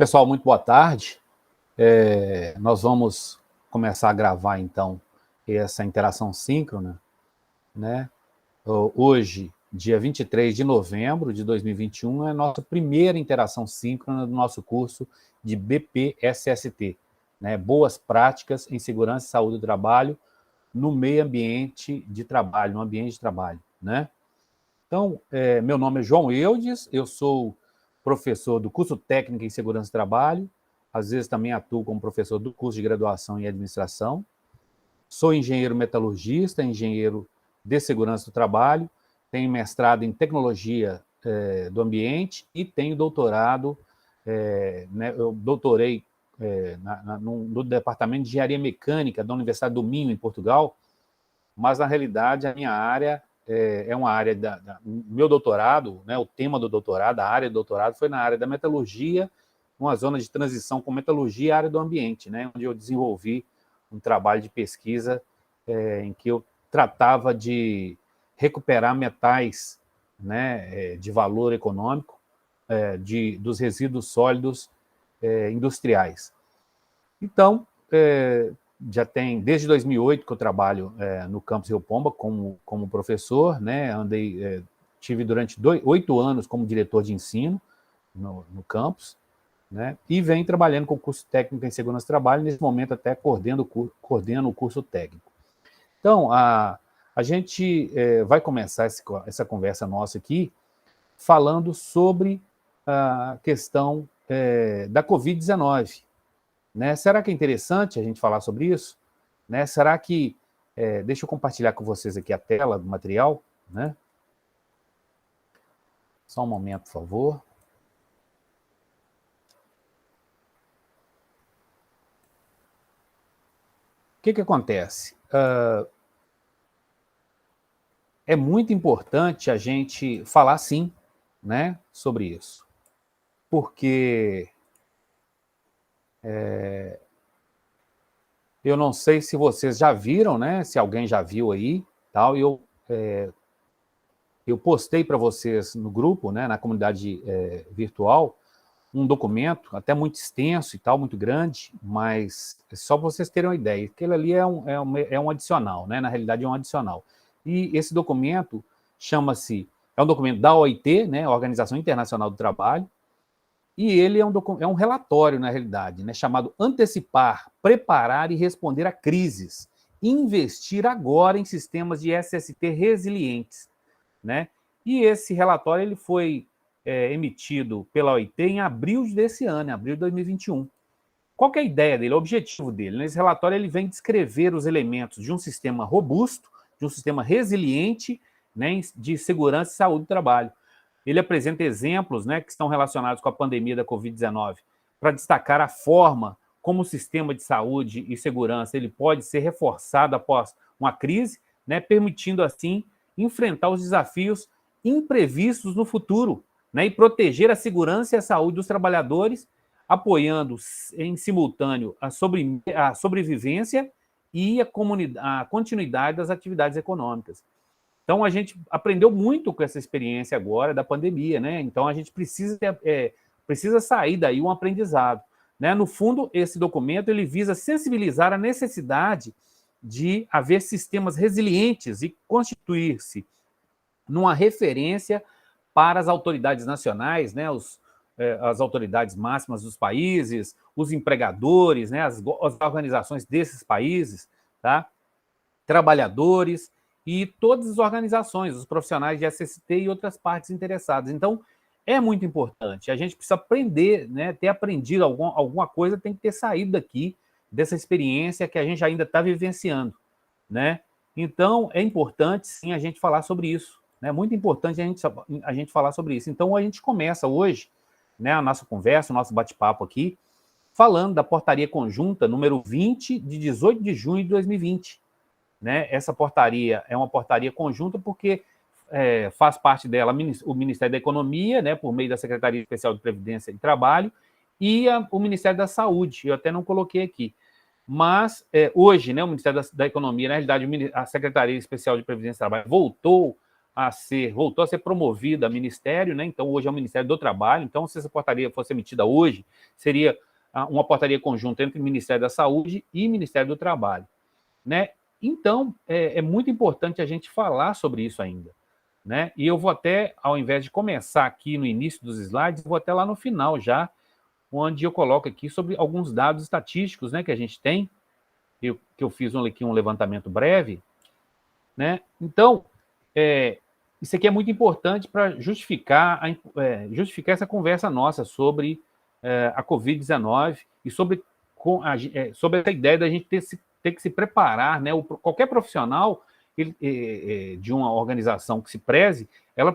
Pessoal, muito boa tarde. Nós vamos começar a gravar, então, essa interação síncrona, né? Hoje, dia 23 de novembro de 2021, é a nossa primeira interação síncrona do nosso curso de BPSST, né? Boas Práticas em Segurança e Saúde do Trabalho no Meio Ambiente de Trabalho, no ambiente de trabalho, né? Então, meu nome é João Eudes, eu sou professor do curso técnico em Segurança do Trabalho, às vezes também atuo como professor do curso de graduação em Administração, sou engenheiro metalurgista, engenheiro de Segurança do Trabalho, tenho mestrado em Tecnologia do Ambiente e tenho doutorado, né, eu doutorei no Departamento de Engenharia Mecânica da Universidade do Minho, em Portugal, mas, na realidade, a minha área é uma área meu doutorado, né, o tema do doutorado, a área do doutorado foi na área da metalurgia, uma zona de transição com metalurgia e área do ambiente, né, onde eu desenvolvi um trabalho de pesquisa em que eu tratava de recuperar metais, né, de valor econômico dos resíduos sólidos industriais. Então, já tem desde 2008 que eu trabalho no campus Rio Pomba como professor, né? Tive durante 8 anos como diretor de ensino no campus, né? E venho trabalhando com o curso técnico em segurança do trabalho, nesse momento até coordeno o curso técnico. Então, a gente vai começar essa conversa nossa aqui falando sobre a questão da Covid-19. Né? Será que é interessante a gente falar sobre isso? Né? Será que... deixa eu compartilhar com vocês aqui a tela do material. Né? Só um momento, por favor. O que acontece? É muito importante a gente falar, sim, né, sobre isso. Porque... eu não sei se vocês já viram, né? Se alguém já viu aí, tal. Eu postei para vocês no grupo, né, na comunidade virtual, um documento até muito extenso e tal, muito grande, mas só para vocês terem uma ideia, aquele ali é um adicional, né? Na realidade é um adicional. E esse documento é um documento da OIT, né, Organização Internacional do Trabalho, e ele é um relatório, na realidade, né, chamado Antecipar, Preparar e Responder a Crises. Investir agora em sistemas de SST resilientes. Né? E esse relatório ele foi emitido pela OIT em abril desse ano, em abril de 2021. Qual que é a ideia dele, o objetivo dele? Nesse relatório ele vem descrever os elementos de um sistema robusto, de um sistema resiliente, né, de segurança e saúde do trabalho. Ele apresenta exemplos, né, que estão relacionados com a pandemia da Covid-19, para destacar a forma como o sistema de saúde e segurança ele pode ser reforçado após uma crise, né, permitindo, assim, enfrentar os desafios imprevistos no futuro, né, e proteger a segurança e a saúde dos trabalhadores, apoiando em simultâneo a sobrevivência e a continuidade das atividades econômicas. Então, a gente aprendeu muito com essa experiência agora da pandemia, né? Então, a gente precisa sair daí um aprendizado. Né? No fundo, esse documento ele visa sensibilizar a necessidade de haver sistemas resilientes e constituir-se numa referência para as autoridades nacionais, né? As autoridades máximas dos países, os empregadores, né? As organizações desses países, tá? Trabalhadores e todas as organizações, os profissionais de SST e outras partes interessadas. Então, é muito importante. A gente precisa aprender, né? Ter aprendido alguma coisa, tem que ter saído daqui, dessa experiência que a gente ainda está vivenciando, né? Então, é importante, sim, a gente falar sobre isso. É muito importante a gente falar sobre isso. Então, a gente começa hoje, né, a nossa conversa, o nosso bate-papo aqui, falando da portaria conjunta número 20, de 18 de junho de 2020. Né? Essa portaria é uma portaria conjunta porque faz parte dela o Ministério da Economia, né, por meio da Secretaria Especial de Previdência e Trabalho, e o Ministério da Saúde, eu até não coloquei aqui. Mas hoje, né, o Ministério da Economia, na realidade, a Secretaria Especial de Previdência e Trabalho voltou voltou a ser promovida a ministério, né? Então hoje é o Ministério do Trabalho. Então, se essa portaria fosse emitida hoje, seria uma portaria conjunta entre o Ministério da Saúde e o Ministério do Trabalho, né? Então, é muito importante a gente falar sobre isso ainda, né? E eu vou até, ao invés de começar aqui no início dos slides, vou até lá no final já, onde eu coloco aqui sobre alguns dados estatísticos, né, que a gente tem, que eu fiz aqui um levantamento breve, né? Então, isso aqui é muito importante para justificar essa conversa nossa sobre a Covid-19 e sobre essa ideia da gente ter que se preparar, né? Qualquer profissional de uma organização que se preze, ele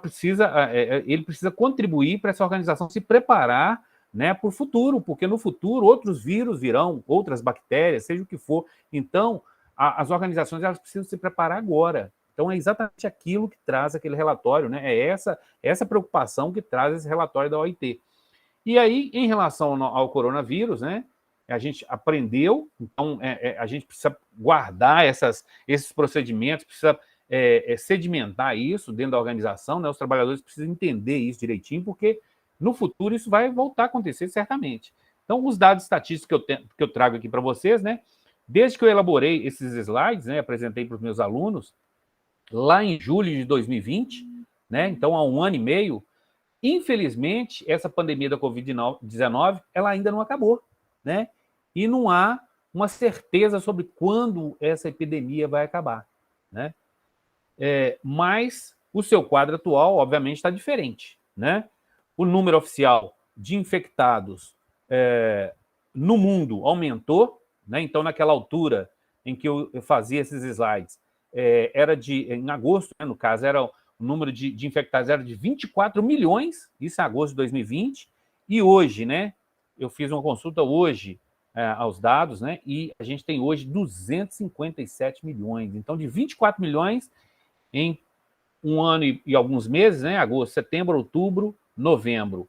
precisa contribuir para essa organização se preparar, né, para o futuro, porque no futuro outros vírus virão, outras bactérias, seja o que for. Então, as organizações elas precisam se preparar agora. Então, é exatamente aquilo que traz aquele relatório, né? É essa preocupação que traz esse relatório da OIT. E aí, em relação ao coronavírus, né? A gente aprendeu, então a gente precisa guardar esses procedimentos, precisa sedimentar isso dentro da organização, né? Os trabalhadores precisam entender isso direitinho, porque no futuro isso vai voltar a acontecer certamente. Então, os dados estatísticos que eu trago aqui para vocês, né? Desde que eu elaborei esses slides, né? Apresentei para os meus alunos, lá em julho de 2020, né? Então, há 1 ano e meio, infelizmente, essa pandemia da Covid-19, ela ainda não acabou, né? E não há uma certeza sobre quando essa epidemia vai acabar, né? Mas o seu quadro atual, obviamente, está diferente, né? O número oficial de infectados no mundo aumentou, né? Então, naquela altura em que eu fazia esses slides, em agosto, né, no caso, o número de infectados era de 24 milhões, isso em agosto de 2020, e hoje, né, eu fiz uma consulta hoje aos dados, né, e a gente tem hoje 257 milhões, então de 24 milhões em 1 ano e alguns meses, né, agosto, setembro, outubro, novembro,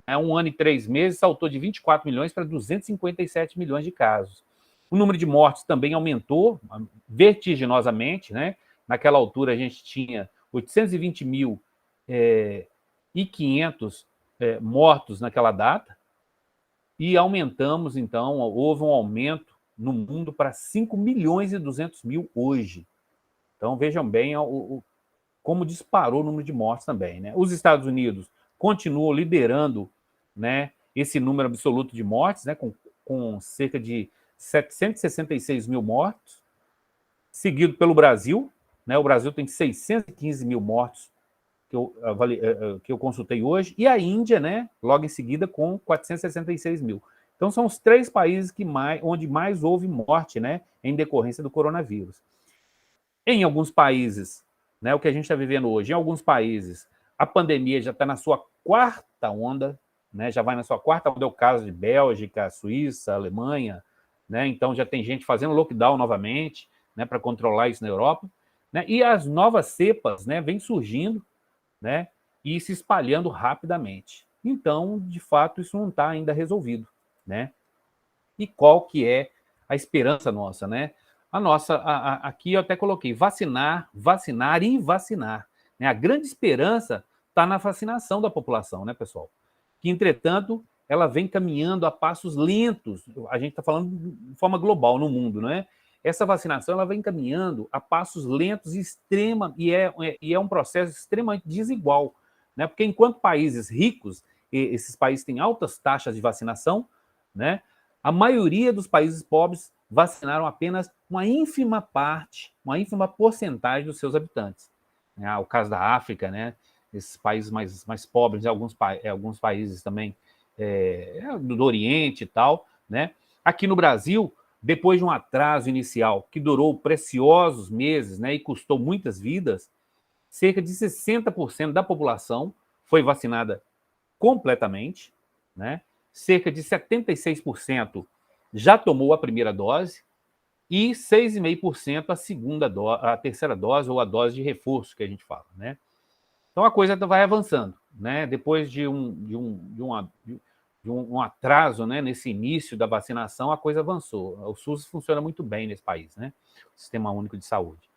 1 ano e 3 meses, saltou de 24 milhões para 257 milhões de casos. O número de mortes também aumentou vertiginosamente, né? Naquela altura a gente tinha 820.500 mortos naquela data e aumentamos, então, houve um aumento no mundo para 5 milhões e 200 mil hoje. Então, vejam bem como disparou o número de mortes também, né? Os Estados Unidos continuam liderando, né, esse número absoluto de mortes, né, com cerca de 766 mil mortos, seguido pelo Brasil, né? O Brasil tem 615 mil mortos que eu consultei hoje, e a Índia, né, logo em seguida, com 466 mil. Então, são os 3 países onde mais houve morte, né, em decorrência do coronavírus. Em alguns países, né, o que a gente está vivendo hoje, em alguns países, a pandemia já está na sua 4ª onda, né, já vai na sua 4ª onda, é o caso de Bélgica, Suíça, Alemanha, né, então já tem gente fazendo lockdown novamente, né, para controlar isso na Europa, né, e as novas cepas, né, vêm surgindo, né, e se espalhando rapidamente. Então, de fato, isso não está ainda resolvido, né? E qual que é a esperança nossa, né? Aqui eu até coloquei vacinar, vacinar e vacinar, né? A grande esperança está na vacinação da população, né, pessoal? Que, entretanto, ela vem caminhando a passos lentos. A gente está falando de forma global no mundo, não é? Essa vacinação ela vem caminhando a passos lentos e é um processo extremamente desigual, né? Porque enquanto países ricos, esses países têm altas taxas de vacinação, né? A maioria dos países pobres vacinaram apenas uma ínfima parte, uma ínfima porcentagem dos seus habitantes. O caso da África, né? Esses países mais pobres, alguns países também do Oriente e tal, né? Aqui no Brasil, depois de um atraso inicial que durou preciosos meses, né, e custou muitas vidas, cerca de 60% da população foi vacinada completamente, né? Cerca de 76% já tomou a primeira dose e 6,5% a terceira dose ou a dose de reforço que a gente fala, né? Então a coisa vai avançando, né? Depois de um atraso, né, nesse início da vacinação, a coisa avançou. O SUS funciona muito bem nesse país, né? O Sistema Único de Saúde.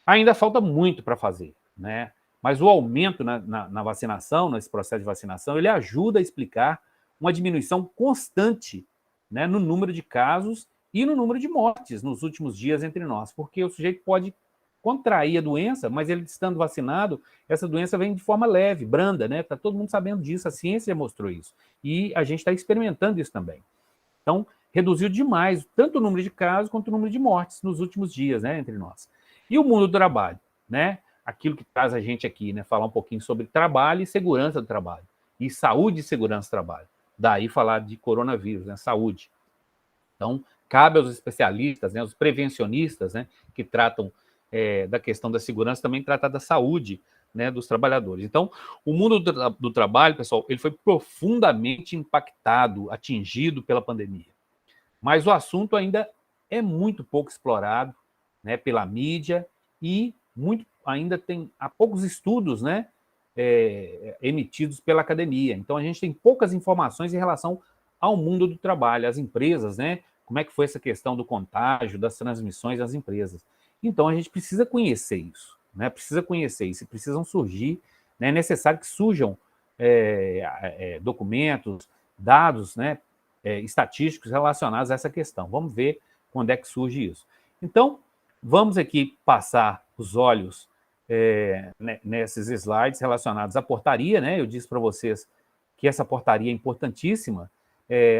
Ainda falta muito para fazer, né? mas o aumento na vacinação, nesse processo de vacinação, ele ajuda a explicar uma diminuição constante, né, no número de casos e no número de mortes nos últimos dias entre nós, porque o sujeito pode contrair a doença, mas ele estando vacinado, essa doença vem de forma leve, branda, né? Está todo mundo sabendo disso, a ciência já mostrou isso. E a gente está experimentando isso também. Então, reduziu demais tanto o número de casos quanto o número de mortes nos últimos dias, né, entre nós. E o mundo do trabalho, né? Aquilo que traz a gente aqui, né? Falar um pouquinho sobre trabalho e segurança do trabalho. E saúde e segurança do trabalho. Daí falar de coronavírus, né? Saúde. Então, cabe aos especialistas, né, os prevencionistas, né, que tratam da questão da segurança, também tratar da saúde, né, dos trabalhadores. Então, o mundo do trabalho, pessoal, ele foi profundamente impactado, atingido pela pandemia. Mas o assunto ainda é muito pouco explorado, né, pela mídia e ainda há poucos estudos, né, emitidos pela academia. Então, a gente tem poucas informações em relação ao mundo do trabalho, as empresas, né? Como é que foi essa questão do contágio, das transmissões das empresas. Então, a gente precisa conhecer isso, né? Precisa conhecer isso, precisam surgir, né? É necessário que surjam documentos, dados, né? Estatísticos relacionados a essa questão. Vamos ver quando é que surge isso. Então, vamos aqui passar os olhos nesses slides relacionados à portaria, né? Eu disse para vocês que essa portaria é importantíssima,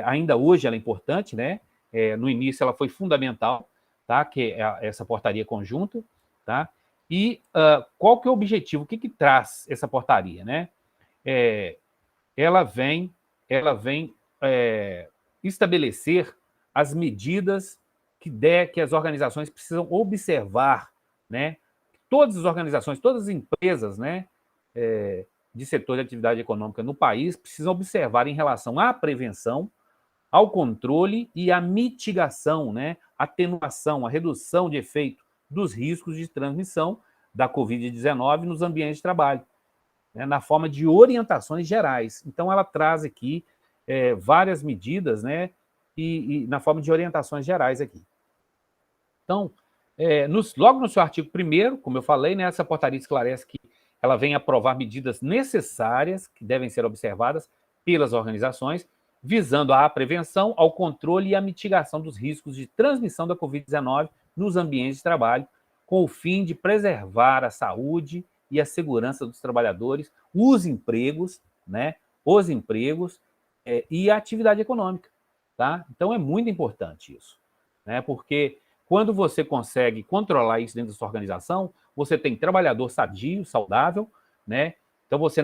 ainda hoje ela é importante, né? No início ela foi fundamental, tá? Que é essa portaria conjunta, tá? E qual que é o objetivo? O que traz essa portaria, né? Ela vem estabelecer as medidas que as organizações precisam observar, né? Todas as organizações, todas as empresas, né, de setor de atividade econômica no país precisam observar em relação à prevenção, ao controle e à mitigação, né, atenuação, a redução de efeito dos riscos de transmissão da Covid-19 nos ambientes de trabalho, né, na forma de orientações gerais. Então, ela traz aqui várias medidas, né, e na forma de orientações gerais aqui. Então, logo no seu artigo 1º, como eu falei, né, essa portaria esclarece que ela vem aprovar medidas necessárias que devem ser observadas pelas organizações, visando à prevenção, ao controle e à mitigação dos riscos de transmissão da Covid-19 nos ambientes de trabalho, com o fim de preservar a saúde e a segurança dos trabalhadores, os empregos, né, e a atividade econômica, tá? Então, é muito importante isso, né, porque quando você consegue controlar isso dentro da sua organização, você tem trabalhador sadio, saudável, né? Então você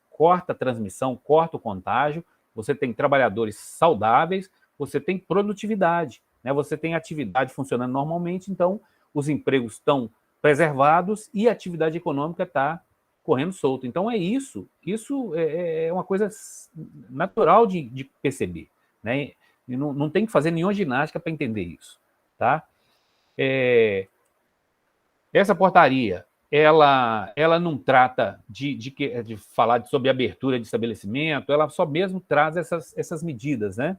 corta a transmissão, corta o contágio, você tem trabalhadores saudáveis, você tem produtividade, né? Você tem atividade funcionando normalmente, então os empregos estão preservados e a atividade econômica está correndo solta. Então é isso é uma coisa natural de perceber, né? E não tem que fazer nenhuma ginástica para entender isso. Tá? Essa portaria, ela não trata de falar sobre abertura de estabelecimento, ela só mesmo traz essas medidas, né?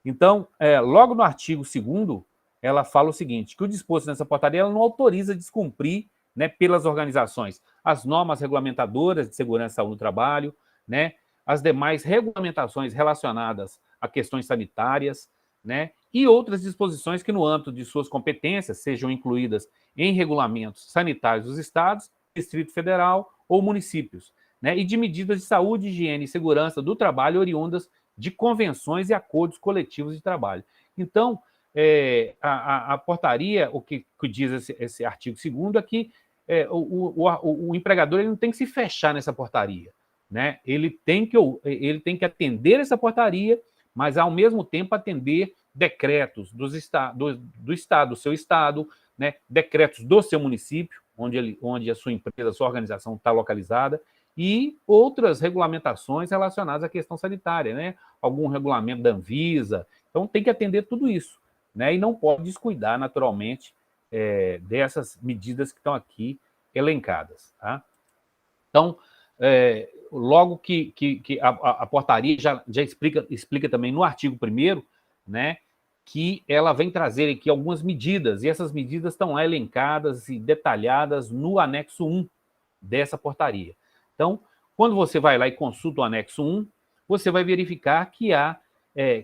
Então, logo no artigo 2º, ela fala o seguinte, que o disposto nessa portaria ela não autoriza descumprir, né, pelas organizações as normas regulamentadoras de segurança e saúde no trabalho, né, as demais regulamentações relacionadas a questões sanitárias, né, e outras disposições que, no âmbito de suas competências, sejam incluídas em regulamentos sanitários dos estados, Distrito Federal ou municípios, né, e de medidas de saúde, higiene e segurança do trabalho oriundas de convenções e acordos coletivos de trabalho. Então, a portaria, o que diz esse artigo 2º, é que o empregador ele não tem que se fechar nessa portaria, né? Ele tem que atender essa portaria, mas, ao mesmo tempo, atender decretos do estado, do seu estado, né? Decretos do seu município, onde a sua empresa, a sua organização está localizada, e outras regulamentações relacionadas à questão sanitária, né? Algum regulamento da Anvisa. Então, tem que atender tudo isso, né? E não pode descuidar, naturalmente, dessas medidas que estão aqui elencadas. Tá? Então, logo que a portaria já explica também no artigo 1º, né, que ela vem trazer aqui algumas medidas, e essas medidas estão lá elencadas e detalhadas no anexo 1, dessa portaria. Então, quando você vai lá e consulta o anexo 1, você vai verificar que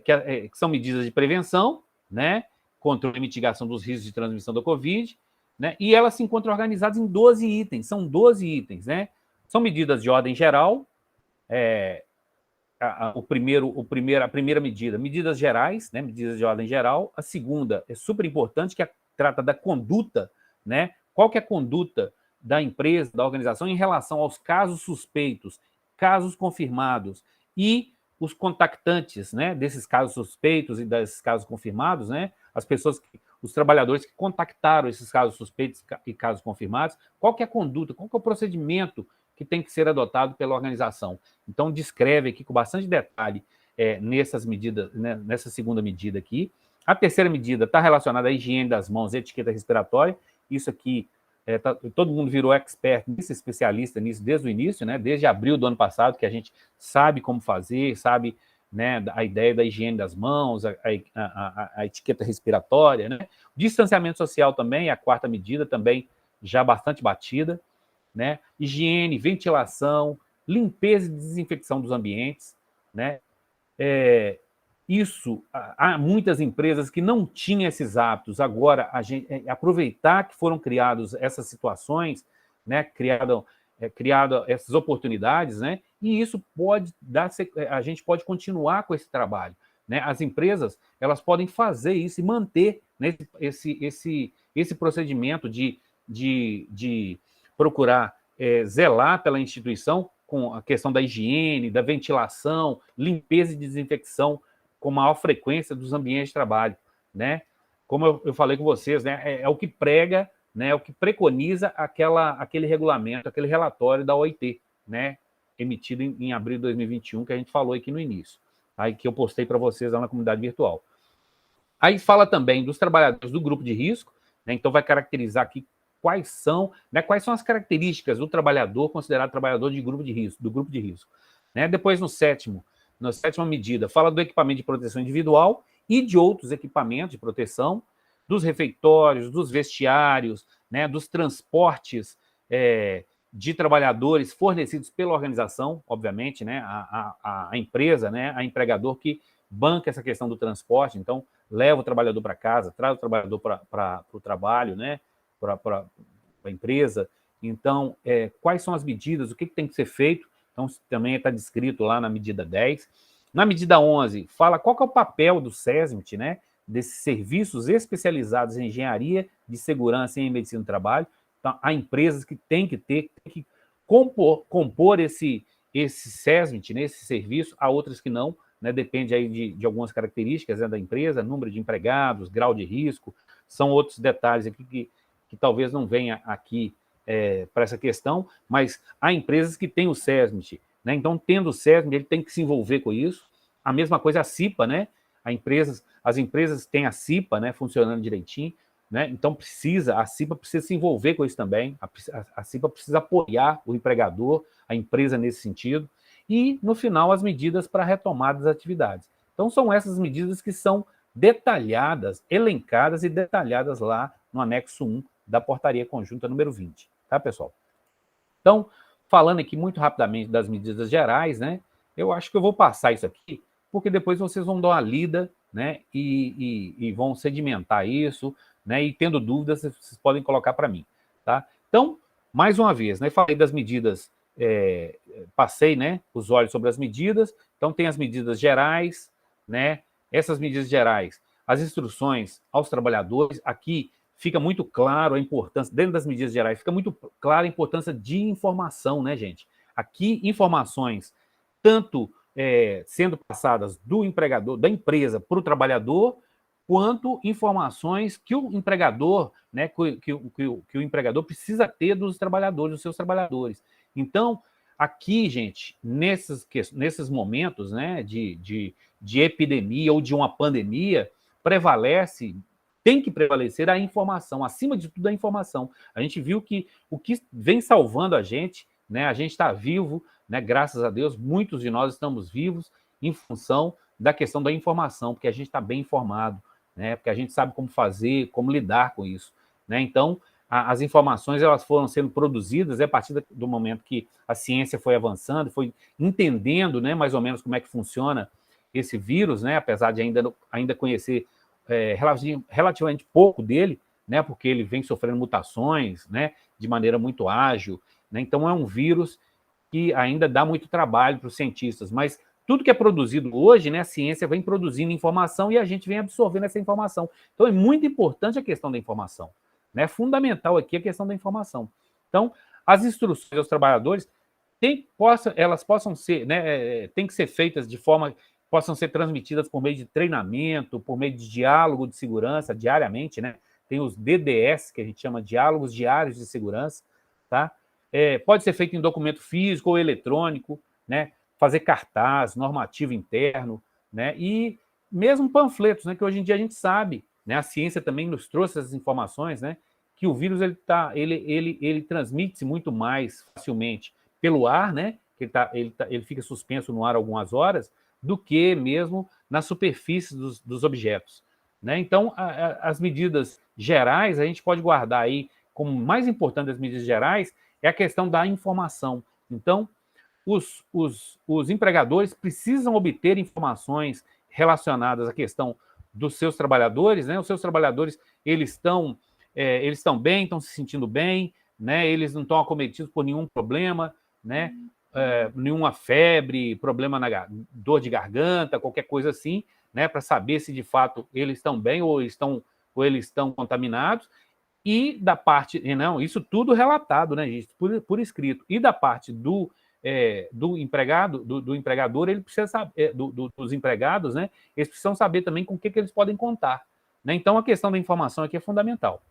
que são medidas de prevenção, né, controle e mitigação dos riscos de transmissão da Covid, né, e elas se encontram organizadas em 12 itens, são 12 itens, né? São medidas de ordem geral, a primeira medida, medidas gerais, né, medidas de ordem geral. A segunda é super importante, que trata da conduta, né? Qual que é a conduta da empresa, da organização, em relação aos casos suspeitos, casos confirmados e os contactantes, né, desses casos suspeitos e desses casos confirmados, né? Os trabalhadores que contactaram esses casos suspeitos e casos confirmados. Qual que é a conduta, qual que é o procedimento que tem que ser adotado pela organização? Então, descreve aqui com bastante detalhe nessas medidas, né, nessa segunda medida aqui. A terceira medida está relacionada à higiene das mãos e etiqueta respiratória. Isso aqui, todo mundo virou expert nisso, especialista nisso desde o início, né, desde abril do ano passado, que a gente sabe como fazer, sabe, né, a ideia da higiene das mãos, a etiqueta respiratória, né? Distanciamento social também, a quarta medida, também já bastante batida, né? Higiene, ventilação, limpeza e desinfecção dos ambientes, né? Há muitas empresas que não tinham esses hábitos. Agora, aproveitar que foram criadas essas situações, né? Criado essas oportunidades, né? E isso pode a gente pode continuar com esse trabalho, né? As empresas, elas podem fazer isso e manter, né, esse procedimento de procurar zelar pela instituição com a questão da higiene, da ventilação, limpeza e desinfecção com maior frequência dos ambientes de trabalho, né? Como eu falei com vocês, né, é o que prega, né, é o que preconiza aquele regulamento, aquele relatório da OIT, né, emitido em abril de 2021, que a gente falou aqui no início, aí que eu postei para vocês lá na comunidade virtual. Aí fala também dos trabalhadores do grupo de risco, né, então vai caracterizar aqui quais são as características do trabalhador considerado trabalhador de grupo de risco, do grupo de risco, né? Depois, na sétima medida, fala do equipamento de proteção individual e de outros equipamentos de proteção, dos refeitórios, dos vestiários, né, dos transportes de trabalhadores fornecidos pela organização, obviamente, né, a empresa, né, a empregador que banca essa questão do transporte, então leva o trabalhador para casa, traz o trabalhador para o trabalho, né, para a empresa. Então, quais são as medidas, o que tem que ser feito? Então, também está descrito lá na medida 10. Na medida 11, fala qual que é o papel do SESMIT, né, desses serviços especializados em engenharia de segurança e em medicina do trabalho. Então, há empresas que têm que compor esse SESMIT, né, esse serviço, há outras que não, né, depende aí de algumas características, né, da empresa, número de empregados, grau de risco, são outros detalhes aqui que talvez não venha aqui para essa questão, mas há empresas que têm o SESMIT, né? Então, tendo o SESMIT, ele tem que se envolver com isso. A mesma coisa a CIPA, né? As empresas têm a CIPA, né, funcionando direitinho, né? Então, a CIPA precisa se envolver com isso também, a CIPA precisa apoiar o empregador, a empresa nesse sentido, e, no final, as medidas para retomada das atividades. Então, são essas medidas que são detalhadas, elencadas e detalhadas lá no anexo 1 da portaria conjunta número 20, tá, pessoal? Então, falando aqui muito rapidamente das medidas gerais, né, eu acho que eu vou passar isso aqui, porque depois vocês vão dar uma lida, né, e vão sedimentar isso, né, e tendo dúvidas, vocês podem colocar para mim, tá? Então, mais uma vez, né, falei das medidas, passei, né, os olhos sobre as medidas, então tem as medidas gerais, né, essas medidas gerais, as instruções aos trabalhadores, aqui fica muito claro a importância, dentro das medidas gerais, fica muito clara a importância de informação, né, gente? Aqui, informações, tanto sendo passadas do empregador, da empresa para o trabalhador, quanto informações que o empregador, né, que o empregador precisa ter dos trabalhadores, dos seus trabalhadores. Então, aqui, gente, nesses momentos, né, de epidemia ou de uma pandemia, tem que prevalecer a informação, acima de tudo a informação. A gente viu que o que vem salvando a gente, né, a gente está vivo, né, graças a Deus, muitos de nós estamos vivos em função da questão da informação, porque a gente está bem informado, né, porque a gente sabe como fazer, como lidar com isso, né? Então, as informações elas foram sendo produzidas a partir do momento que a ciência foi avançando, foi entendendo, né, mais ou menos como é que funciona esse vírus, né, apesar de ainda conhecer relativamente pouco dele, né, porque ele vem sofrendo mutações, né, de maneira muito ágil, né, então é um vírus que ainda dá muito trabalho para os cientistas, mas tudo que é produzido hoje, né, a ciência vem produzindo informação e a gente vem absorvendo essa informação. Então é muito importante a questão da informação, né, é fundamental aqui a questão da informação. Então, as instruções aos trabalhadores elas possam ser, né, tem que ser feitas de forma possam ser transmitidas por meio de treinamento, por meio de diálogo de segurança diariamente, né? Tem os DDS, que a gente chama de diálogos diários de segurança, tá? Pode ser feito em documento físico ou eletrônico, né? Fazer cartaz, normativo interno, né? E mesmo panfletos, né? Que hoje em dia a gente sabe, né? A ciência também nos trouxe essas informações, né? Que o vírus ele transmite-se muito mais facilmente pelo ar, né? Ele fica suspenso no ar algumas horas, do que mesmo na superfície dos objetos, né? Então, as medidas gerais, a gente pode guardar aí, como mais importante das medidas gerais, é a questão da informação. Então, os empregadores precisam obter informações relacionadas à questão dos seus trabalhadores, né? Os seus trabalhadores, eles estão bem, estão se sentindo bem, né? Eles não estão acometidos por nenhum problema, né? Nenhuma febre, problema dor de garganta, qualquer coisa assim, né? Para saber se de fato eles estão bem ou eles estão contaminados. E da parte, não, isso tudo relatado, né, gente, por escrito. E da parte do empregado, do empregador, ele precisa saber, dos empregados, né, eles precisam saber também com o que eles podem contar, né? Então a questão da informação aqui é fundamental.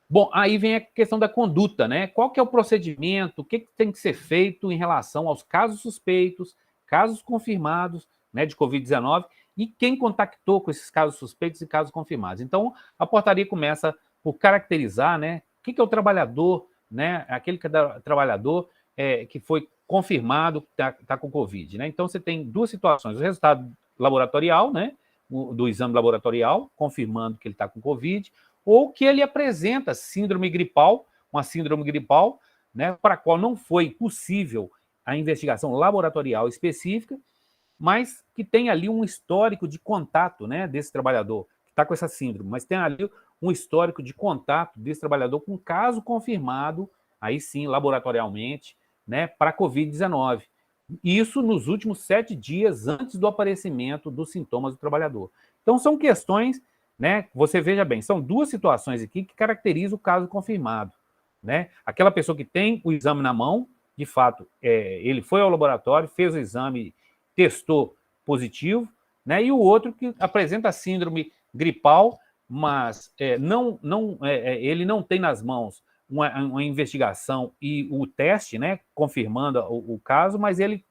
Bom, aí vem a questão da conduta, né? Qual que é o procedimento, o que tem que ser feito em relação aos casos suspeitos, casos confirmados, né, de Covid-19, e quem contactou com esses casos suspeitos e casos confirmados. Então, a portaria começa por caracterizar, né, o que é o trabalhador, né, aquele trabalhador que foi confirmado que está com Covid, né? Então, você tem duas situações: o resultado laboratorial, né, do exame laboratorial, confirmando que ele está com Covid, ou que ele apresenta síndrome gripal, uma síndrome gripal, né, para a qual não foi possível a investigação laboratorial específica, mas que tem ali um histórico de contato, né, desse trabalhador que está com essa síndrome, mas tem ali um histórico de contato desse trabalhador com caso confirmado, aí sim, laboratorialmente, né, para a Covid-19. Isso nos últimos 7 dias antes do aparecimento dos sintomas do trabalhador. Então, são questões, né? Você veja bem, são duas situações aqui que caracterizam o caso confirmado, né? Aquela pessoa que tem o exame na mão, de fato, ele foi ao laboratório, fez o exame, testou positivo, né? E o outro que apresenta a síndrome gripal, mas ele não tem nas mãos uma investigação e o teste, né, confirmando o caso, mas ele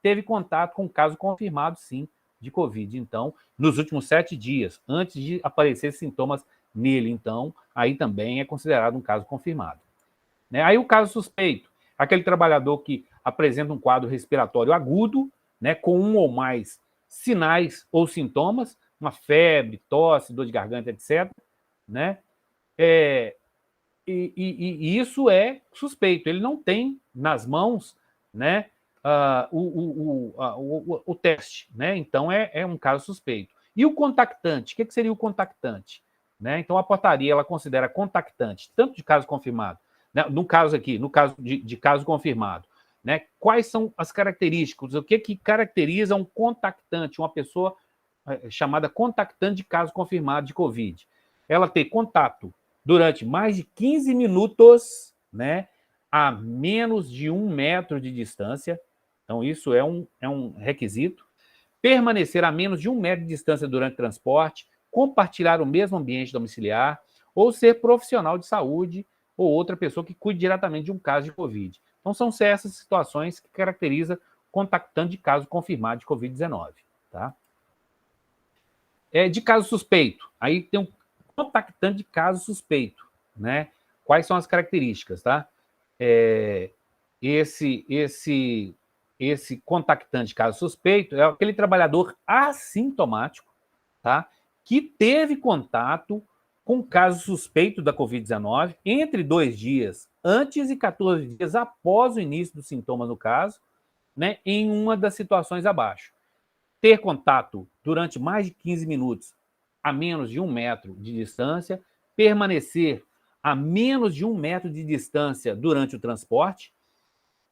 teve contato com o caso confirmado, sim, de Covid. Então, nos últimos 7 dias, antes de aparecer sintomas nele, então, aí também é considerado um caso confirmado, né? Aí o caso suspeito, aquele trabalhador que apresenta um quadro respiratório agudo, né, com um ou mais sinais ou sintomas, uma febre, tosse, dor de garganta, etc., né? E isso é suspeito, ele não tem nas mãos, né, o teste, né? Então é um caso suspeito. E o contactante, o que seria o contactante? Né? Então a portaria ela considera contactante, tanto de caso confirmado, né? No caso aqui, no caso de caso confirmado, né? Quais são as características, o que caracteriza um contactante, uma pessoa chamada contactante de caso confirmado de Covid? Ela ter contato durante mais de 15 minutos, né, a menos de 1 metro de distância. Então, isso é um requisito. Permanecer a menos de 1 metro de distância durante o transporte, compartilhar o mesmo ambiente domiciliar, ou ser profissional de saúde ou outra pessoa que cuide diretamente de um caso de Covid. Então, são essas situações que caracterizam contactante de caso confirmado de Covid-19. Tá? De caso suspeito, aí tem um contactante de caso suspeito, né? Quais são as características, tá? Esse contactante de caso suspeito é aquele trabalhador assintomático, tá? Que teve contato com caso suspeito da Covid-19 entre 2 dias antes e 14 dias após o início dos sintomas no caso, né, em uma das situações abaixo. Ter contato durante mais de 15 minutos a menos de 1 metro de distância, permanecer a menos de 1 metro de distância durante o transporte,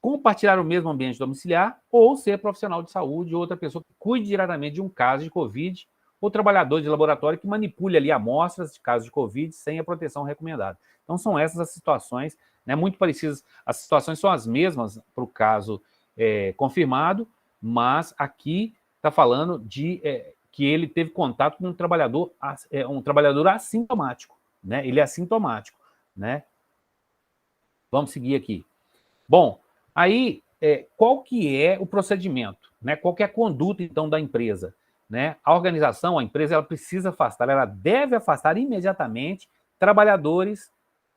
compartilhar o mesmo ambiente domiciliar ou ser profissional de saúde ou outra pessoa que cuide diretamente de um caso de Covid ou trabalhador de laboratório que manipule ali amostras de casos de Covid sem a proteção recomendada. Então, são essas as situações, né, muito parecidas. As situações são as mesmas para o caso confirmado, mas aqui está falando de que ele teve contato com um trabalhador assintomático, né? Ele é assintomático, né? Vamos seguir aqui. Bom, aí, qual que é o procedimento? Né? Qual que é a conduta, então, da empresa? Né? A organização, a empresa, ela precisa afastar, ela deve afastar imediatamente trabalhadores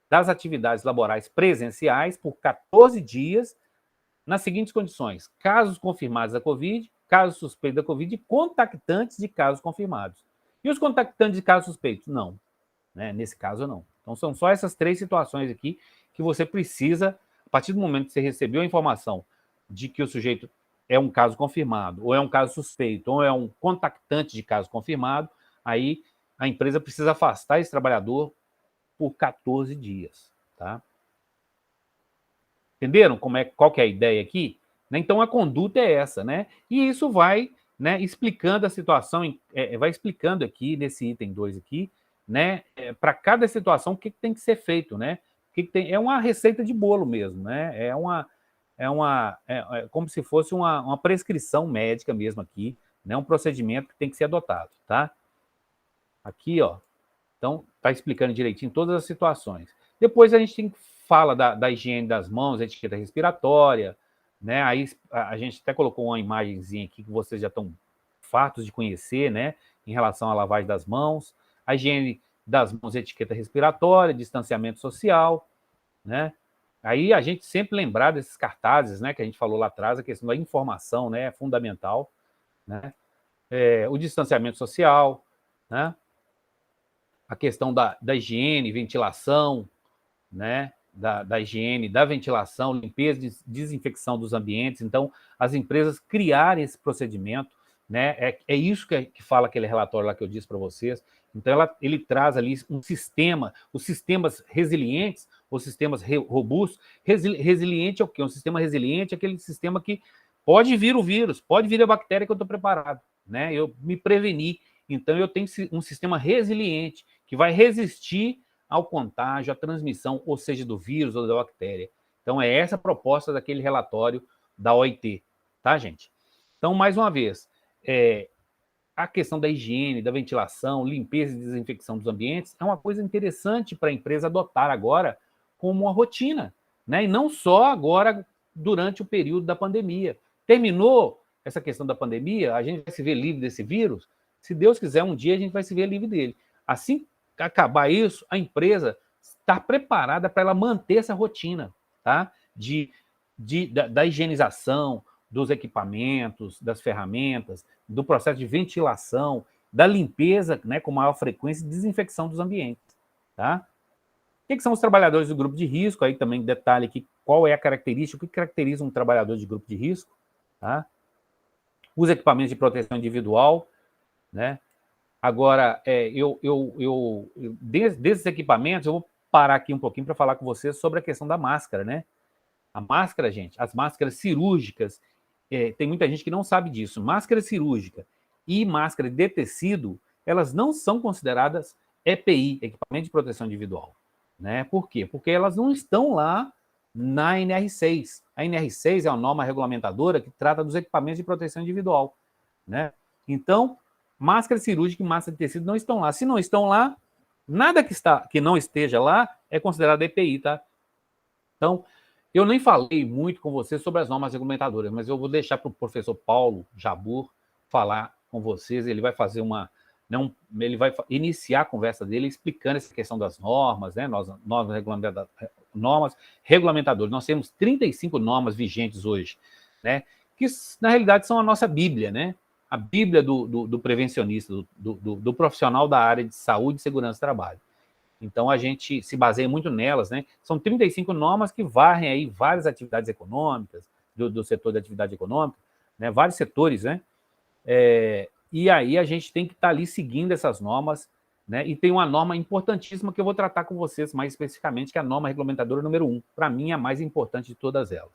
das atividades laborais presenciais por 14 dias, nas seguintes condições: casos confirmados da Covid, casos suspeitos da Covid e contactantes de casos confirmados. E os contactantes de casos suspeitos? Não. Né? Nesse caso, não. Então, são só essas 3 situações aqui que você precisa, a partir do momento que você recebeu a informação de que o sujeito é um caso confirmado, ou é um caso suspeito, ou é um contactante de caso confirmado, aí a empresa precisa afastar esse trabalhador por 14 dias. Tá? Entenderam qual que é a ideia aqui? Então, a conduta é essa, né? E isso vai, né, explicando a situação, vai explicando aqui, nesse item 2 aqui, né, para cada situação, o que tem que ser feito, né? É uma receita de bolo mesmo, né? É como se fosse uma prescrição médica mesmo aqui, né? Um procedimento que tem que ser adotado, tá? Aqui, ó. Então, está explicando direitinho todas as situações. Depois a gente fala da higiene das mãos, etiqueta respiratória, né? Aí a gente até colocou uma imagenzinha aqui que vocês já estão fartos de conhecer, né? Em relação à lavagem das mãos, a higiene das mãos, etiqueta respiratória, distanciamento social, né? Aí a gente sempre lembrar desses cartazes, né? Que a gente falou lá atrás, a questão da informação, né? É fundamental, né? O distanciamento social, né? A questão da higiene, ventilação, né? Da higiene, da ventilação, limpeza e desinfecção dos ambientes. Então, as empresas criarem esse procedimento, né? É isso que fala aquele relatório lá que eu disse para vocês. Então, ele traz ali um sistema, os sistemas resilientes, os sistemas robustos. Resiliente é o quê? Um sistema resiliente é aquele sistema que pode vir o vírus, pode vir a bactéria que eu estou preparado, né? Eu me preveni. Então, eu tenho um sistema resiliente que vai resistir ao contágio, à transmissão, ou seja, do vírus ou da bactéria. Então, é essa a proposta daquele relatório da OIT, tá, gente? Então, mais uma vez, a questão da higiene, da ventilação, limpeza e desinfecção dos ambientes é uma coisa interessante para a empresa adotar agora como uma rotina, né? E não só agora durante o período da pandemia. Terminou essa questão da pandemia, a gente vai se ver livre desse vírus? Se Deus quiser, um dia a gente vai se ver livre dele. Assim que acabar isso, a empresa está preparada para ela manter essa rotina, tá? Da higienização dos equipamentos, das ferramentas, do processo de ventilação, da limpeza, né, com maior frequência e desinfecção dos ambientes, tá? O que são os trabalhadores do grupo de risco? Aí também detalhe aqui qual é a característica, o que caracteriza um trabalhador de grupo de risco, tá? Os equipamentos de proteção individual, né? Agora, desses equipamentos, eu vou parar aqui um pouquinho para falar com vocês sobre a questão da máscara, né? A máscara, gente, as máscaras cirúrgicas, tem muita gente que não sabe disso. Máscara cirúrgica e máscara de tecido, elas não são consideradas EPI, equipamento de proteção individual, né? Por quê? Porque elas não estão lá na NR6. A NR6 é uma norma regulamentadora que trata dos equipamentos de proteção individual, né? Então, máscara cirúrgica e máscara de tecido não estão lá. Se não estão lá, nada que não esteja lá é considerado EPI, tá? Então, eu nem falei muito com você sobre as normas regulamentadoras, mas eu vou deixar para o professor Paulo Jabur falar com vocês. Ele vai fazer ele vai iniciar a conversa dele explicando essa questão das normas, né? Normas regulamentadoras. Nós temos 35 normas vigentes hoje, né? Que na realidade são a nossa Bíblia, né? A Bíblia do prevencionista, do profissional da área de saúde e segurança do trabalho. Então, a gente se baseia muito nelas, né? São 35 normas que varrem aí várias atividades econômicas, do setor da atividade econômica, né? Vários setores, né? E aí a gente tem que estar ali seguindo essas normas, né? E tem uma norma importantíssima que eu vou tratar com vocês mais especificamente, que é a norma regulamentadora número 1. Para mim, é a mais importante de todas elas.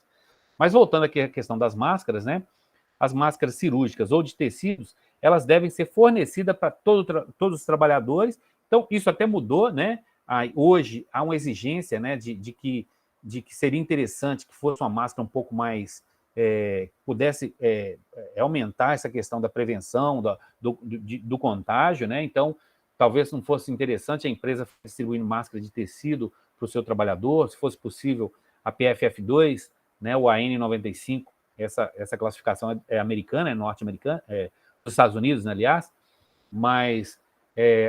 Mas voltando aqui à questão das máscaras, né? As máscaras cirúrgicas ou de tecidos, elas devem ser fornecidas para todos os trabalhadores. Então, isso até mudou, né? Hoje há uma exigência, né, de que seria interessante que fosse uma máscara um pouco mais pudesse aumentar essa questão da prevenção do contágio, né? Então, talvez não fosse interessante a empresa distribuindo máscara de tecido para o seu trabalhador, se fosse possível a PFF2, né, o AN95, essa classificação é americana, é norte-americana, dos Estados Unidos, né, aliás, mas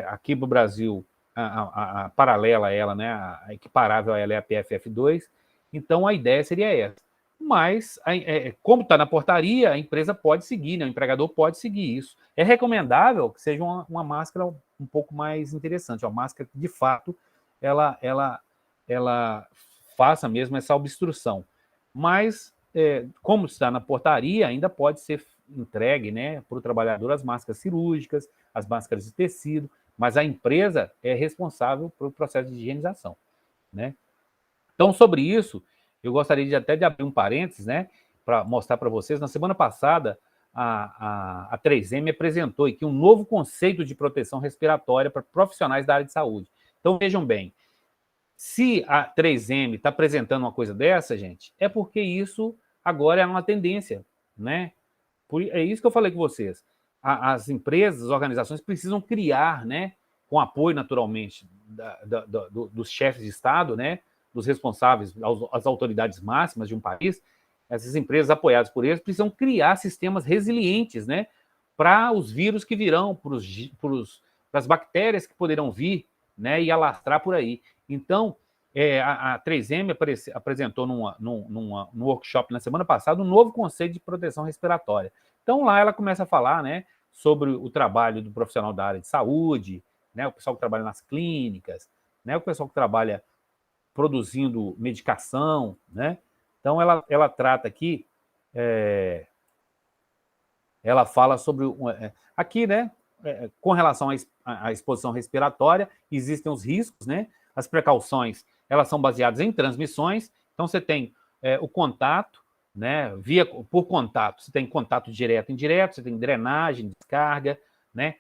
aqui para o Brasil, a paralela a ela, né, a equiparável a ela é a PFF2, então a ideia seria essa. Mas, como está na portaria, a empresa pode seguir, né, o empregador pode seguir isso. É recomendável que seja uma máscara um pouco mais interessante, uma máscara que, de fato, ela faça mesmo essa obstrução. Mas, como está na portaria, ainda pode ser entregue, né, para o trabalhador as máscaras cirúrgicas, as máscaras de tecido, mas a empresa é responsável pelo processo de higienização, né? Então, sobre isso, eu gostaria até de abrir um parênteses, né, para mostrar para vocês. Na semana passada, a 3M apresentou aqui um novo conceito de proteção respiratória para profissionais da área de saúde. Então, vejam bem, se a 3M está apresentando uma coisa dessa, gente, é porque isso agora é uma tendência, né? É isso que eu falei com vocês. As empresas, as organizações precisam criar, né, com apoio, naturalmente, dos chefes de Estado, né, dos responsáveis, as autoridades máximas de um país, essas empresas apoiadas por eles precisam criar sistemas resilientes, né, para os vírus que virão, para as bactérias que poderão vir, né, e alastrar por aí. Então, a 3M apresentou num workshop na semana passada um novo conceito de proteção respiratória. Então, lá ela começa a falar, né, sobre o trabalho do profissional da área de saúde, né, o pessoal que trabalha nas clínicas, né, o pessoal que trabalha produzindo medicação, né? Então, ela trata aqui, ela fala sobre... aqui, né, com relação à exposição respiratória, existem os riscos, né? As precauções, elas são baseadas em transmissões. Então, você tem o contato, né? Por contato, você tem contato direto e indireto, você tem drenagem, descarga, né?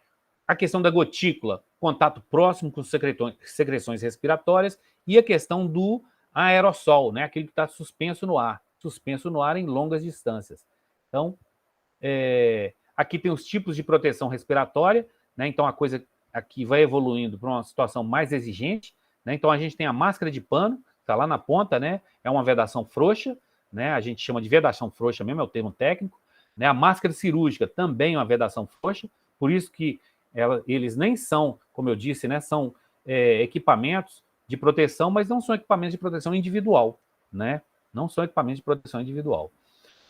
A questão da gotícula, contato próximo com secreções respiratórias, e a questão do aerossol, né? Aquele que está suspenso no ar em longas distâncias. Então, aqui tem os tipos de proteção respiratória, né? Então a coisa aqui vai evoluindo para uma situação mais exigente, né? Então a gente tem a máscara de pano, está lá na ponta, né? É uma vedação frouxa, né? A gente chama de vedação frouxa mesmo, é o termo técnico, né? A máscara cirúrgica também é uma vedação frouxa, por isso que eles nem são, como eu disse, né? São equipamentos de proteção, mas não são equipamentos de proteção individual, né? Não são equipamentos de proteção individual.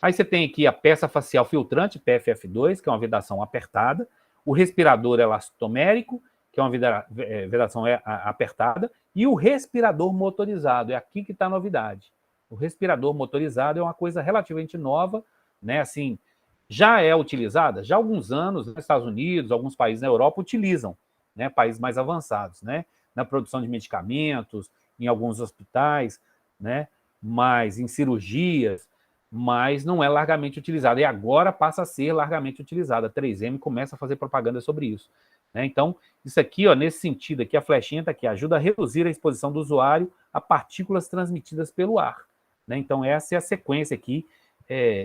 Aí você tem aqui a peça facial filtrante, PFF2, que é uma vedação apertada, o respirador elastomérico, que é uma vedação apertada, e o respirador motorizado, é aqui que está a novidade. O respirador motorizado é uma coisa relativamente nova, né? Assim, já é utilizada, já há alguns anos, nos Estados Unidos, alguns países na Europa utilizam, né? Países mais avançados, né? Na produção de medicamentos, em alguns hospitais, né? Mas em cirurgias, mas não é largamente utilizada. E agora passa a ser largamente utilizada. A 3M começa a fazer propaganda sobre isso, né? Então, isso aqui, ó, nesse sentido aqui, a flechinha está aqui, ajuda a reduzir a exposição do usuário a partículas transmitidas pelo ar, né? Então, essa é a sequência aqui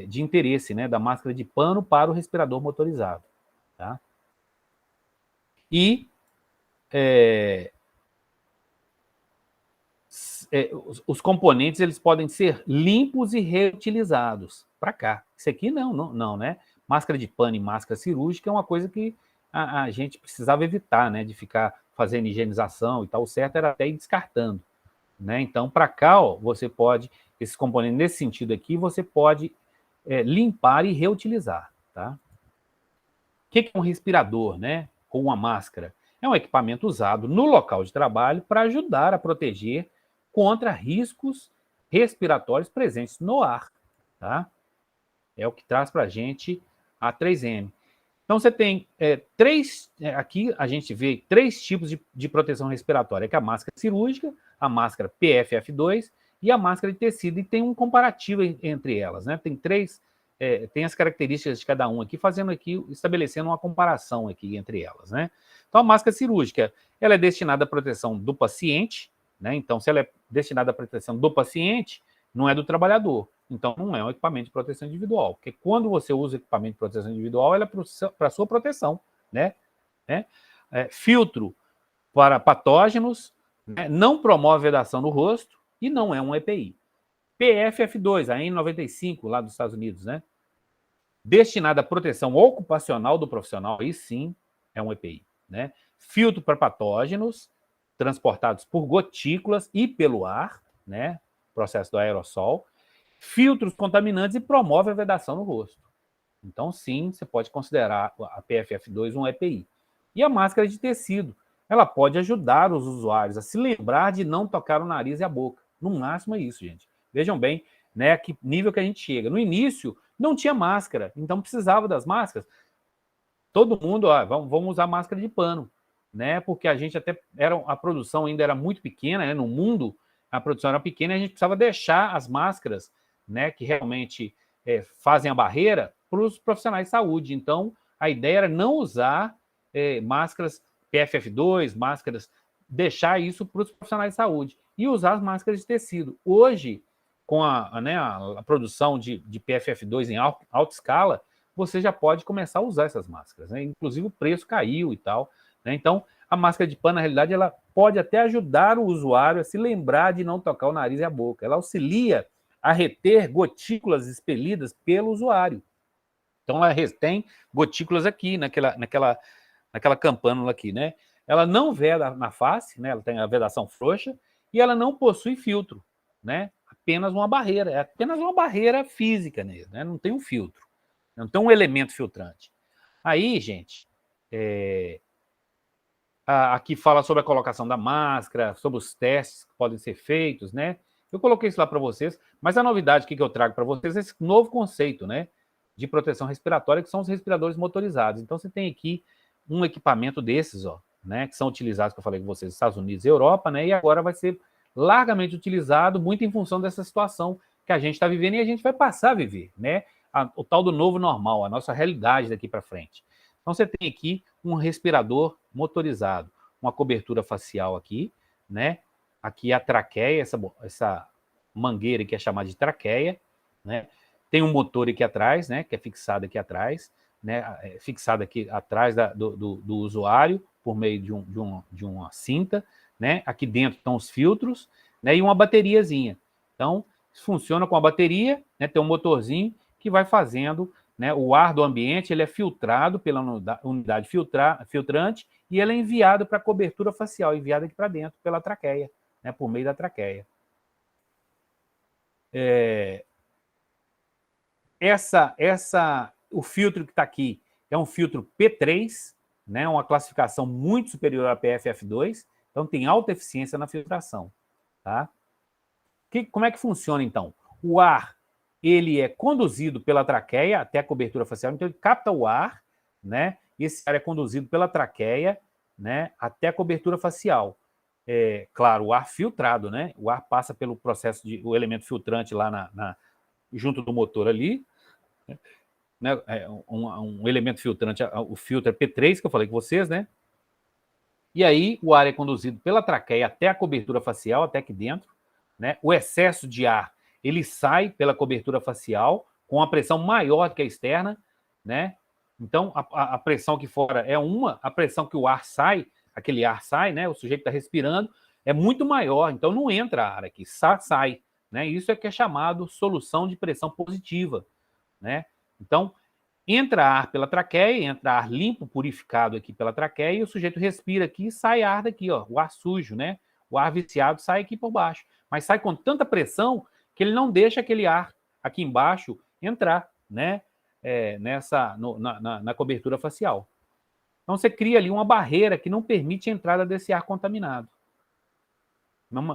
de interesse, né, da máscara de pano para o respirador motorizado, tá? E os componentes, eles podem ser limpos e reutilizados. Para cá. Isso aqui não, né? Máscara de pano e máscara cirúrgica é uma coisa que a gente precisava evitar, né? De ficar fazendo higienização e tal. O certo era até ir descartando, né? Então, para cá, ó, você pode, esses componentes, nesse sentido aqui, você pode limpar e reutilizar, tá? O que é um respirador, né? Ou uma máscara? É um equipamento usado no local de trabalho para ajudar a proteger contra riscos respiratórios presentes no ar, tá? É o que traz para a gente a 3M. Então, você tem aqui a gente vê 3 tipos de proteção respiratória, que é a máscara cirúrgica, a máscara PFF2 e a máscara de tecido, e tem um comparativo entre elas, né? Tem 3, tem as características de cada um aqui, estabelecendo uma comparação aqui entre elas, né? Então, a máscara cirúrgica, ela é destinada à proteção do paciente, né? Então, se ela é destinada à proteção do paciente, não é do trabalhador. Então, não é um equipamento de proteção individual, porque quando você usa equipamento de proteção individual, ela é para a sua proteção, né? Filtro para patógenos, né? Não promove vedação no rosto e não é um EPI. PFF2, a N95, lá dos Estados Unidos, né? Destinada à proteção ocupacional do profissional, aí sim é um EPI, né? Filtro para patógenos, transportados por gotículas e pelo ar, né? Processo do aerossol. Filtros contaminantes e promove a vedação no rosto. Então, sim, você pode considerar a PFF2 um EPI. E a máscara de tecido, ela pode ajudar os usuários a se lembrar de não tocar o nariz e a boca. No máximo é isso, gente. Vejam bem, né, que nível que a gente chega. No início, não tinha máscara, então precisava das máscaras. Todo mundo, vamos usar máscara de pano, né? Porque a gente a produção ainda era muito pequena, né? No mundo, a produção era pequena e a gente precisava deixar as máscaras, né, que realmente fazem a barreira, para os profissionais de saúde. Então, a ideia era não usar máscaras PFF2, deixar isso para os profissionais de saúde e usar as máscaras de tecido. Hoje, com a produção de PFF2 em alta escala, você já pode começar a usar essas máscaras, né? Inclusive o preço caiu e tal, né? Então, a máscara de pano, na realidade, ela pode até ajudar o usuário a se lembrar de não tocar o nariz e a boca. Ela auxilia a reter gotículas expelidas pelo usuário. Então, ela retém gotículas aqui, naquela campânula aqui, né? Ela não veda na face, né? Ela tem a vedação frouxa e ela não possui filtro, né? Apenas uma barreira, é apenas uma barreira física nele, né? Não tem um filtro, não tem um elemento filtrante. Aí, gente, aqui fala sobre a colocação da máscara, sobre os testes que podem ser feitos, né? Eu coloquei isso lá para vocês, mas a novidade que eu trago para vocês é esse novo conceito, né, de proteção respiratória, que são os respiradores motorizados. Então, você tem aqui um equipamento desses, ó, né, que são utilizados, que eu falei com vocês, nos Estados Unidos e Europa, né, e agora vai ser largamente utilizado, muito em função dessa situação que a gente está vivendo e a gente vai passar a viver, né, o tal do novo normal, a nossa realidade daqui para frente. Então, você tem aqui um respirador motorizado, uma cobertura facial aqui, né? Aqui a traqueia, essa mangueira que é chamada de traqueia, né? Tem um motor aqui atrás, né? Que é fixado aqui atrás, né? Fixado aqui atrás do usuário por meio de uma cinta, né? Aqui dentro estão os filtros, né? E uma bateriazinha. Então, funciona com a bateria, né? Tem um motorzinho que vai fazendo, né, o ar do ambiente, ele é filtrado pela unidade filtrante e ele é enviado para a cobertura facial, enviado aqui para dentro pela traqueia, né, por meio da traqueia. O filtro que está aqui é um filtro P3, né, uma classificação muito superior à PFF2, então tem alta eficiência na filtração. Tá? Como é que funciona, então? O ar ele é conduzido pela traqueia até a cobertura facial, então ele capta o ar, né? E esse ar é conduzido pela traqueia, né, até a cobertura facial. Claro, o ar filtrado, né? O ar passa pelo processo o elemento filtrante lá junto do motor ali, né? Um elemento filtrante, o filtro é P3, que eu falei com vocês, né? E aí o ar é conduzido pela traqueia até a cobertura facial, até aqui dentro, né? O excesso de ar ele sai pela cobertura facial com uma pressão maior do que a externa, né? Então, a pressão aqui fora é a pressão que o ar sai, aquele ar sai, né? O sujeito está respirando, é muito maior, então não entra ar aqui, sai, né? Isso é que é chamado solução de pressão positiva, né? Então, entra ar pela traqueia, entra ar limpo, purificado aqui pela traqueia, e o sujeito respira aqui e sai ar daqui, ó, o ar sujo, né? O ar viciado sai aqui por baixo, mas sai com tanta pressão que ele não deixa aquele ar aqui embaixo entrar, né? Na cobertura facial. Então, você cria ali uma barreira que não permite a entrada desse ar contaminado.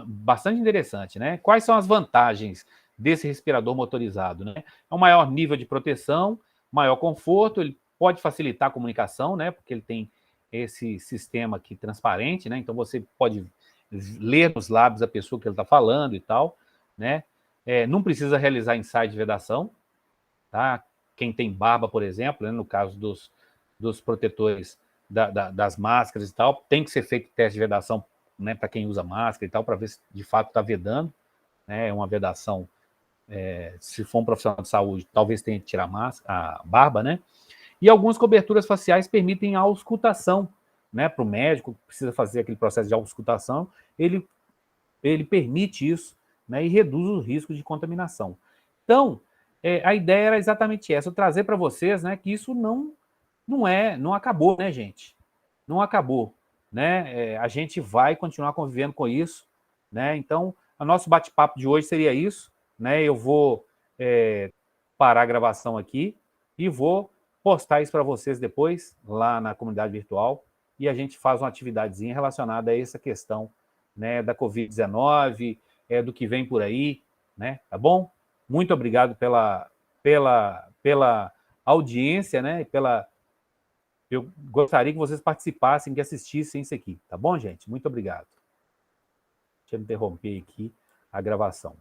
Bastante interessante, né? Quais são as vantagens desse respirador motorizado, né? É um maior nível de proteção, maior conforto, ele pode facilitar a comunicação, né? Porque ele tem esse sistema aqui transparente, né? Então você pode ler nos lábios a pessoa que ele está falando e tal, né? Não precisa realizar ensaio de vedação, tá? Quem tem barba, por exemplo, né? No caso dos protetores das máscaras e tal, tem que ser feito teste de vedação, né, para quem usa máscara e tal, para ver se de fato está vedando, né? É uma vedação, se for um profissional de saúde, talvez tenha que tirar a barba, né? E algumas coberturas faciais permitem a auscultação, né? Para o médico que precisa fazer aquele processo de auscultação, ele permite isso, né? E reduz os riscos de contaminação. Então, a ideia era exatamente essa, eu trazer para vocês, né, que isso não acabou, né, gente? Não acabou, né? A gente vai continuar convivendo com isso, né? Então, o nosso bate-papo de hoje seria isso, né? Eu vou parar a gravação aqui e vou postar isso para vocês depois, lá na comunidade virtual, e a gente faz uma atividadezinha relacionada a essa questão, né, da Covid-19, do que vem por aí, né? Tá bom? Muito obrigado pela audiência, né? Eu gostaria que vocês participassem, que assistissem isso aqui, tá bom, gente? Muito obrigado. Deixa eu interromper aqui a gravação.